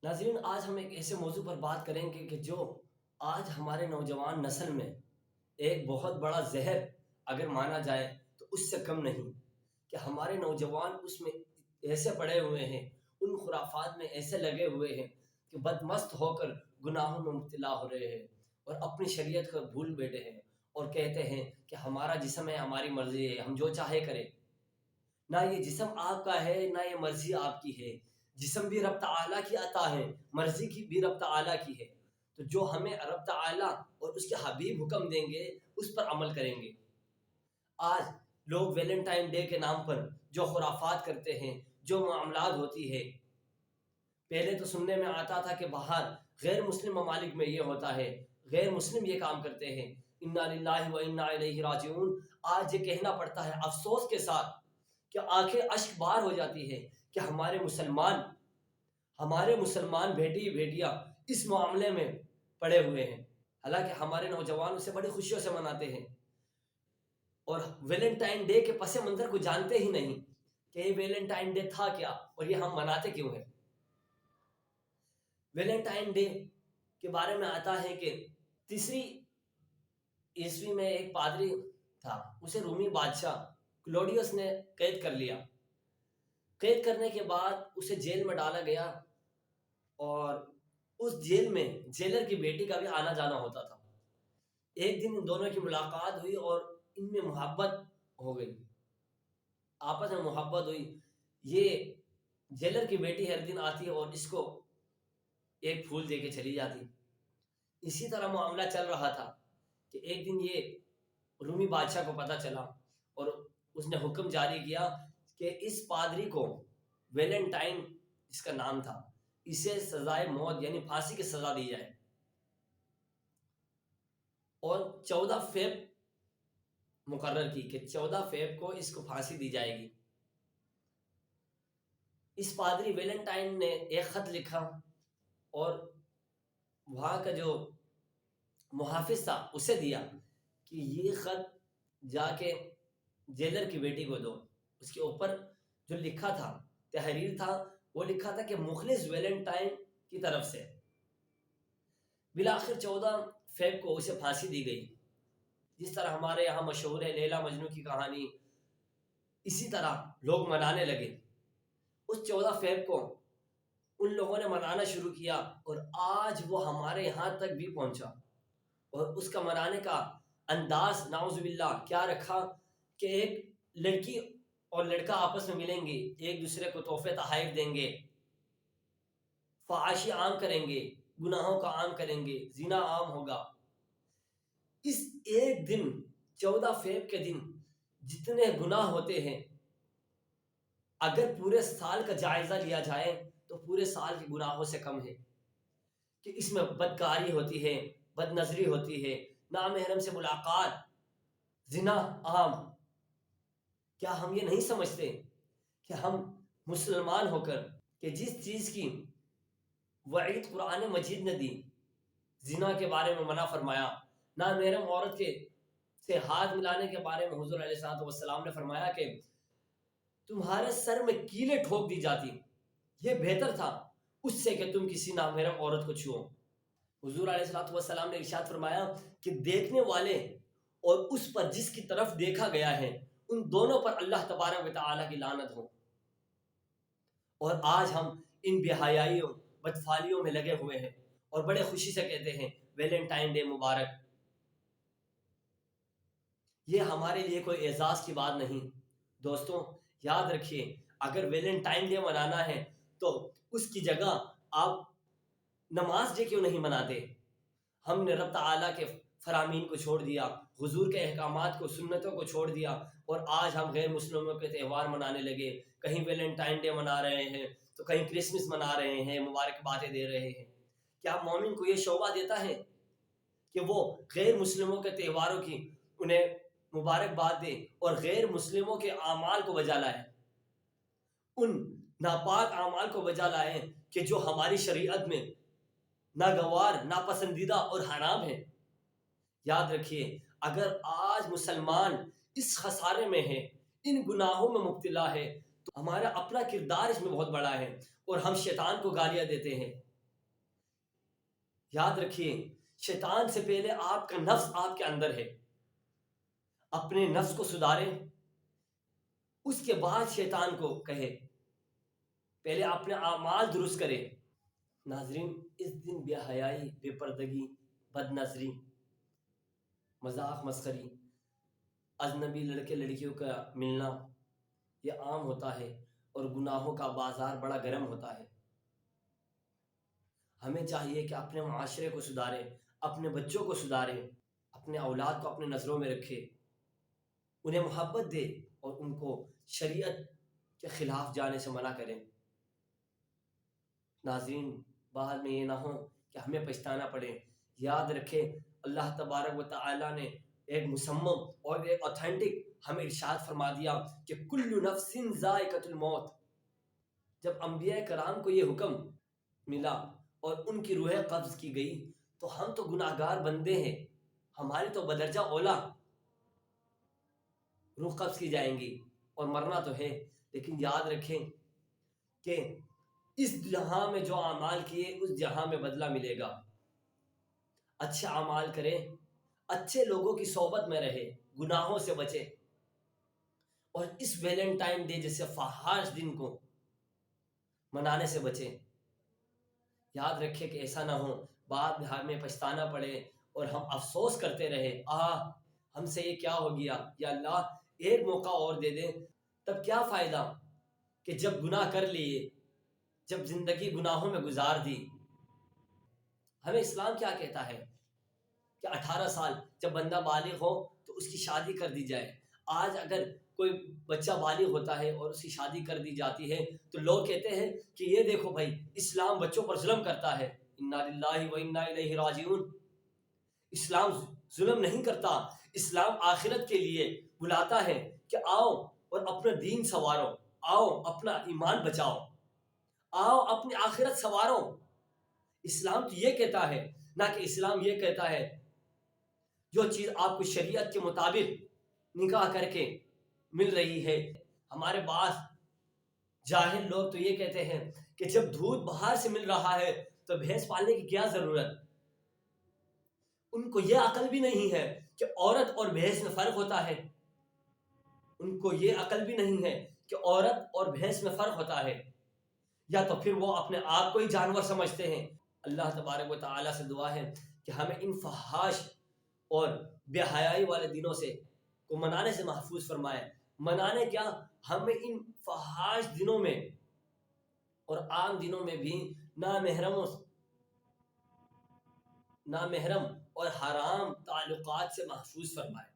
ناظرین، آج ہم ایک ایسے موضوع پر بات کریں گے کہ جو آج ہمارے نوجوان نسل میں ایک بہت بڑا زہر اگر مانا جائے تو اس سے کم نہیں، کہ ہمارے نوجوان اس میں ایسے پڑے ہوئے ہیں، ان خرافات میں ایسے لگے ہوئے ہیں کہ بدمست ہو کر گناہوں میں مبتلا ہو رہے ہیں اور اپنی شریعت کو بھول بیٹھے ہیں اور کہتے ہیں کہ ہمارا جسم ہے، ہماری مرضی ہے، ہم جو چاہے کریں۔ نہ یہ جسم آپ کا ہے، نہ یہ مرضی آپ کی ہے۔ جسم بھی رب تعالیٰ کی عطا ہے، مرضی کی بھی رب تعالیٰ کی ہے، تو جو ہمیں رب تعالیٰ اور اس کے حبیب حکم دیں گے اس پر عمل کریں گے۔ آج لوگ ویلنٹائن ڈے کے نام پر جو خرافات کرتے ہیں، جو معاملات ہوتی ہے، پہلے تو سننے میں آتا تھا کہ باہر غیر مسلم ممالک میں یہ ہوتا ہے، غیر مسلم یہ کام کرتے ہیں، انا للہ و انا الیہ راجعون۔ آج یہ کہنا پڑتا ہے افسوس کے ساتھ کہ آنکھیں اشک بار ہو جاتی ہے کہ ہمارے مسلمان بیٹی بیٹیاں اس معاملے میں پڑے ہوئے ہیں، حالانکہ ہمارے نوجوان اسے بڑی خوشیوں سے مناتے ہیں اور ویلنٹائن ڈے کے پس منظر کو جانتے ہی نہیں کہ یہ ویلنٹائن ڈے تھا کیا اور یہ ہم مناتے کیوں ہیں۔ ویلنٹائن ڈے کے بارے میں آتا ہے کہ 3 عیسوی میں ایک پادری تھا، اسے رومی بادشاہ کلوڈیوس نے قید کر لیا۔ قید کرنے کے بعد اسے جیل میں ڈالا گیا اور اس جیل میں جیلر کی بیٹی کا بھی آنا جانا ہوتا تھا۔ ایک دن ان دونوں کی ملاقات ہوئی اور ان میں محبت ہو گئی، آپس میں محبت ہوئی۔ یہ جیلر کی بیٹی ہر دن آتی اور اس کو ایک پھول دے کے چلی جاتی۔ اسی طرح معاملہ چل رہا تھا کہ ایک دن یہ رومی بادشاہ کو پتہ چلا اور اس نے حکم جاری کیا کہ اس پادری کو ویلنٹائن جس کا نام تھا، اسے سزائے موت یعنی پھانسی کی سزا دی جائے اور 14 فیب مقرر کی کہ 14 فیب کو اس کو پھانسی دی جائے گی۔ اس پادری ویلنٹائن نے ایک خط لکھا اور وہاں کا جو محافظ تھا اسے دیا کہ یہ خط جا کے جیلر کی بیٹی کو دو۔ اس کے اوپر جو لکھا تھا، تحریر تھا، وہ لکھا تھا کہ مخلص ویلنٹائن کی طرف سے۔ بالآخر 14 فیب کو اسے پھانسی دی گئی۔ جس طرح ہمارے یہاں مشہور ہے لیلا مجنوں کی کہانی، اسی طرح لوگ منانے لگے۔ اس 14 فیب کو ان لوگوں نے منانا شروع کیا اور آج وہ ہمارے یہاں تک بھی پہنچا۔ اور اس کا منانے کا انداز نعوذ باللہ کیا رکھا کہ ایک لڑکی اور لڑکا آپس میں ملیں گے، ایک دوسرے کو تحفے تحائف دیں گے، فحاشی عام کریں گے، گناہوں کا عام کریں گے، زنا عام ہوگا۔ اس ایک دن 14 فیب کے دن جتنے گناہ ہوتے ہیں، اگر پورے سال کا جائزہ لیا جائے تو پورے سال کے گناہوں سے کم ہے، کہ اس میں بدکاری ہوتی ہے، بد نظری ہوتی ہے، نامحرم سے ملاقات، زنا عام۔ کیا ہم یہ نہیں سمجھتے کہ ہم مسلمان ہو کر کہ جس چیز کی وعید قرآن مجید نے دی، زنا کے بارے میں منع فرمایا، نامحرم عورت سے ہاتھ ملانے کے بارے میں حضور علیہ السلام نے فرمایا کہ تمہارے سر میں کیلیں ٹھوک دی جاتی، یہ بہتر تھا اس سے کہ تم کسی نامحرم عورت کو چھو۔ حضور علیہ السلام نے ارشاد فرمایا کہ دیکھنے والے اور اس پر جس کی طرف دیکھا گیا ہے، ان دونوں پر اللہ تبارک و تعالیٰ کی لعنت ہو۔ اور آج ہم ان بے حیائیوں بدفعلیوں میں لگے ہوئے ہیں اور بڑے خوشی سے کہتے ہیں ویلنٹائن ڈے مبارک۔ یہ ہمارے لیے کوئی اعزاز کی بات نہیں۔ دوستوں یاد رکھیے، اگر ویلنٹائن ڈے منانا ہے تو اس کی جگہ آپ نماز ڈے کیوں نہیں مناتے؟ ہم نے رب تعالیٰ کے فرامین کو چھوڑ دیا، حضور کے احکامات کو، سنتوں کو چھوڑ دیا اور آج ہم غیر مسلموں کے تہوار منانے لگے۔ کہیں ویلنٹائن ڈے منا رہے ہیں تو کہیں کرسمس منا رہے ہیں، مبارکبادیں دے رہے ہیں۔ کیا مومن کو یہ شعبہ دیتا ہے کہ وہ غیر مسلموں کے تہواروں کی انہیں مبارکباد دے اور غیر مسلموں کے اعمال کو بجا لائے، ان ناپاک اعمال کو بجا لائے کہ جو ہماری شریعت میں ناگوار، ناپسندیدہ اور حرام ہے؟ یاد رکھیے، اگر آج مسلمان اس خسارے میں ہے، ان گناہوں میں مبتلا ہے، تو ہمارا اپنا کردار اس میں بہت بڑا ہے اور ہم شیطان کو گالیاں دیتے ہیں۔ یاد رکھیے شیطان سے پہلے آپ کا نفس آپ کے اندر ہے، اپنے نفس کو سدھاریں، اس کے بعد شیطان کو کہے، پہلے اپنے اعمال درست کرے۔ ناظرین، اس دن بے حیائی، بے پردگی، بد نظری، مذاق مسخری، اجنبی لڑکے لڑکیوں کا ملنا یہ عام ہوتا ہے، اور گناہوں کا بازار بڑا گرم ہوتا ہے۔ ہمیں چاہیے کہ اپنے معاشرے کو سدھاریں، اپنے بچوں کو سدھاریں، اپنے اولاد کو اپنے نظروں میں رکھے، انہیں محبت دے اور ان کو شریعت کے خلاف جانے سے منع کریں۔ ناظرین، بعد میں یہ نہ ہو کہ ہمیں پچھتانا پڑے۔ یاد رکھیں اللہ تبارک و تعالیٰ نے ایک مسمم اور ایک اوتھینٹک ہمیں ارشاد فرما دیا کہ کل نفس ذائقۃ الموت۔ جب انبیاء کرام کو یہ حکم ملا اور ان کی روحیں قبض کی گئی تو ہم تو گناہ گار بندے ہیں، ہماری تو بدرجہ اولا روح قبض کی جائیں گی اور مرنا تو ہے، لیکن یاد رکھیں کہ اس جہاں میں جو اعمال کیے اس جہاں میں بدلہ ملے گا۔ اچھے اعمال کریں، اچھے لوگوں کی صحبت میں رہے، گناہوں سے بچے، اور اس ویلنٹائن ڈے جیسے فحاش دن کو منانے سے بچیں۔ یاد رکھیں کہ ایسا نہ ہو بعد میں ہمیں پچھتانا پڑے اور ہم افسوس کرتے رہے، ہم سے یہ کیا ہو گیا، یا اللہ ایک موقع اور دے دیں۔ تب کیا فائدہ کہ جب گناہ کر لیے، جب زندگی گناہوں میں گزار دی۔ ہمیں اسلام کیا کہتا ہے کہ 18 سال جب بندہ بالغ ہو تو اس کی شادی کر دی جائے۔ آج اگر کوئی بچہ بالغ ہوتا ہے اور اس کی شادی کر دی جاتی ہے تو لوگ کہتے ہیں کہ یہ دیکھو بھائی اسلام بچوں پر ظلم کرتا ہے۔ انا للہ و انا الیہ راجعون۔ اسلام ظلم نہیں کرتا، اسلام آخرت کے لیے بلاتا ہے کہ آؤ اور اپنا دین سنوارو، آؤ اپنا ایمان بچاؤ، آؤ اپنی آخرت سنوارو۔ اسلام تو یہ کہتا ہے، نہ کہ اسلام یہ کہتا ہے جو چیز آپ کو شریعت کے مطابق نکاح کر کے مل رہی ہے۔ ہمارے بعض جاہل لوگ تو یہ کہتے ہیں کہ جب دودھ باہر سے مل رہا ہے تو بھینس پالنے کی کیا ضرورت۔ ان کو یہ عقل بھی نہیں ہے کہ عورت اور بھینس میں فرق ہوتا ہے، ان کو یہ عقل بھی نہیں ہے کہ عورت اور بھینس میں فرق ہوتا ہے، یا تو پھر وہ اپنے آپ کو ہی جانور سمجھتے ہیں۔ اللہ تبارک و تعالیٰ سے دعا ہے کہ ہمیں ان فحاش اور بے حیائی والے دنوں سے کو منانے سے محفوظ فرمائے۔ منانے کیا، ہمیں ان فحاش دنوں میں اور عام دنوں میں بھی نامحرم اور حرام تعلقات سے محفوظ فرمائے۔